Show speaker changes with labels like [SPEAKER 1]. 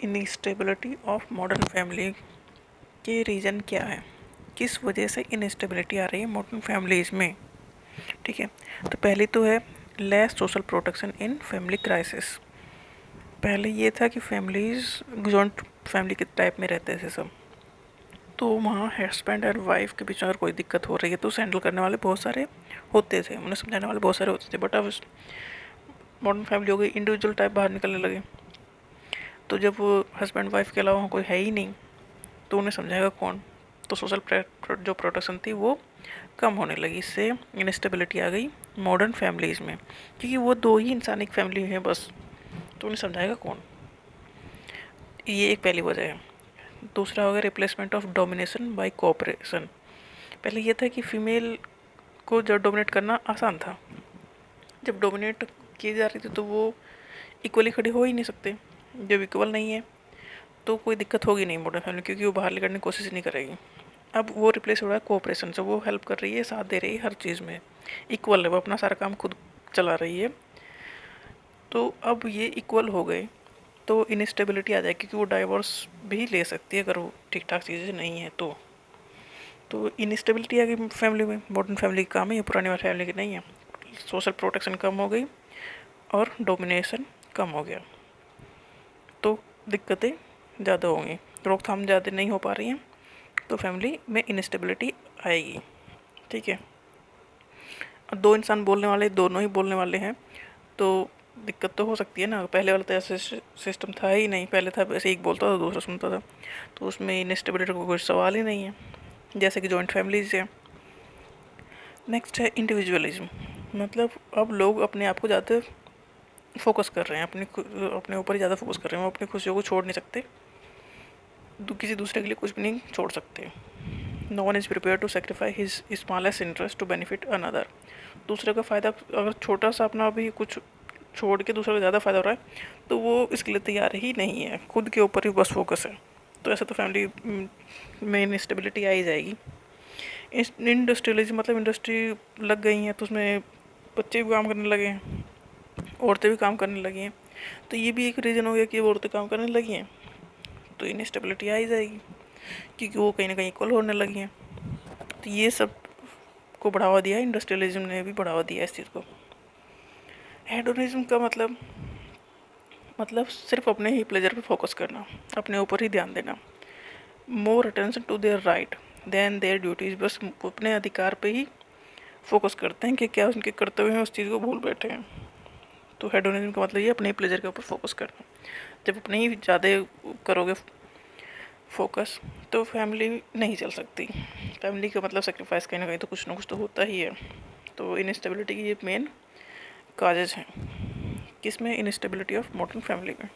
[SPEAKER 1] Instability of modern family के reason क्या है, किस वजह से इनस्टेबिलिटी आ रही है मॉडर्न फैमिलीज़ में। ठीक है, तो पहली तो है less social protection in family crisis. पहले ये था कि फैमिलीज़ जॉइंट फैमिली के टाइप में रहते थे सब, तो वहाँ हस्बैंड और वाइफ के बीच में अगर कोई दिक्कत हो रही है तो उसे हैंडल करने वाले बहुत सारे होते थे, उन्हें समझाने वाले बहुत सारे होते थे। बट अब मॉडर्न फैमिली हो गई, इंडिविजुअल टाइप बाहर निकलने लगे, तो जब वो हस्बैंड वाइफ के अलावा कोई है ही नहीं तो उन्हें समझाएगा कौन। तो सोशल जो प्रोटेक्शन थी वो कम होने लगी, इससे इनस्टेबिलिटी आ गई मॉडर्न फैमिलीज़ में, क्योंकि वो दो ही इंसान एक फैमिली है बस, तो उन्हें समझाएगा कौन। ये एक पहली वजह है। दूसरा होगा replacement of domination by cooperation. पहले ये था कि फीमेल को जब डोमिनेट करना आसान था, जब डोमिनेट की जा रही थी तो वो इक्वली खड़े हो ही नहीं सकते। जब इक्वल नहीं है तो कोई दिक्कत होगी नहीं मॉडर्न फैमिली, क्योंकि वो बाहर निकलने की कोशिश नहीं करेगी। अब वो रिप्लेस हो रहा है कोऑपरेशन से, वो हेल्प कर रही है, साथ दे रही है हर चीज़ में, इक्वल है, वो अपना सारा काम खुद चला रही है। तो अब ये इक्वल हो गए तो इनस्टेबिलिटी आ जाएगी, क्योंकि वो डाइवोर्स भी ले सकती है अगर वो ठीक ठाक चीज़ें नहीं है तो इनस्टेबिलिटी आ गई फैमिली में। मॉडर्न फैमिली का काम है, ये पुरानी वाली फैमिली की नहीं है। सोशल प्रोटेक्शन कम हो गई और डोमिनेशन कम हो गया, तो दिक्कतें ज़्यादा होंगी, रोकथाम ज़्यादा नहीं हो पा रही हैं, तो फैमिली में इनस्टेबिलिटी आएगी। ठीक है, दो इंसान बोलने वाले, दोनों ही बोलने वाले हैं तो दिक्कत तो हो सकती है ना। पहले वाला तो ऐसे सिस्टम था ही नहीं, पहले था ऐसे एक बोलता था दूसरा सुनता था, तो उसमें इनस्टेबिलिटी का कोई सवाल ही नहीं है, जैसे कि जॉइंट फैमिलीज है। नेक्स्ट है इंडिविजुअलिज्म, मतलब अब लोग अपने आप को ज़्यादा फोकस कर रहे हैं, अपने ऊपर ही ज़्यादा फोकस कर रहे हैं, वो अपनी खुशियों को छोड़ नहीं सकते, किसी दूसरे के लिए कुछ भी नहीं छोड़ सकते। No one is prepare to sacrifice his smallest interest to benefit another. दूसरे का फ़ायदा, अगर छोटा सा अपना भी कुछ छोड़ के दूसरे को ज़्यादा फ़ायदा हो रहा है तो वो इसके लिए तैयार ही नहीं है, खुद के ऊपर ही बस फोकस है। तो ऐसे तो फैमिली में इंस्टेबिलिटी आ ही जाएगी। इंडस्ट्रियलिज्म मतलब इंडस्ट्री लग गई हैं तो उसमें बच्चे भी काम करने लगे हैं, औरतें भी काम करने लगी हैं, तो ये भी एक रीज़न हो गया कि औरतें काम करने लगी हैं, तो इनस्टेबिलिटी आ ही जाएगी, क्योंकि वो कहीं ना कहीं इक्वल होने लगी हैं। तो ये सब को बढ़ावा दिया, इंडस्ट्रियलिज्म ने भी बढ़ावा दिया इस चीज़ को। हेडोनिज्म का मतलब सिर्फ अपने ही प्लेजर पे फोकस करना, अपने ऊपर ही ध्यान देना। More attention to their right than their duties, बस अपने अधिकार पे ही फोकस करते हैं कि क्या उनके कर्तव्य हैं, उस चीज़ को भूल बैठे हैं। तो हेडोनिज्म का मतलब ये अपने ही प्लेजर के ऊपर फोकस करना। जब अपने ही ज़्यादा करोगे फोकस तो फैमिली नहीं चल सकती। फैमिली का मतलब सेक्रीफाइस कहीं ना कुछ तो होता ही है। तो इनस्टेबिलिटी की ये मेन काजेज हैं, किसमें, इनस्टेबिलिटी ऑफ मॉडर्न फैमिली में।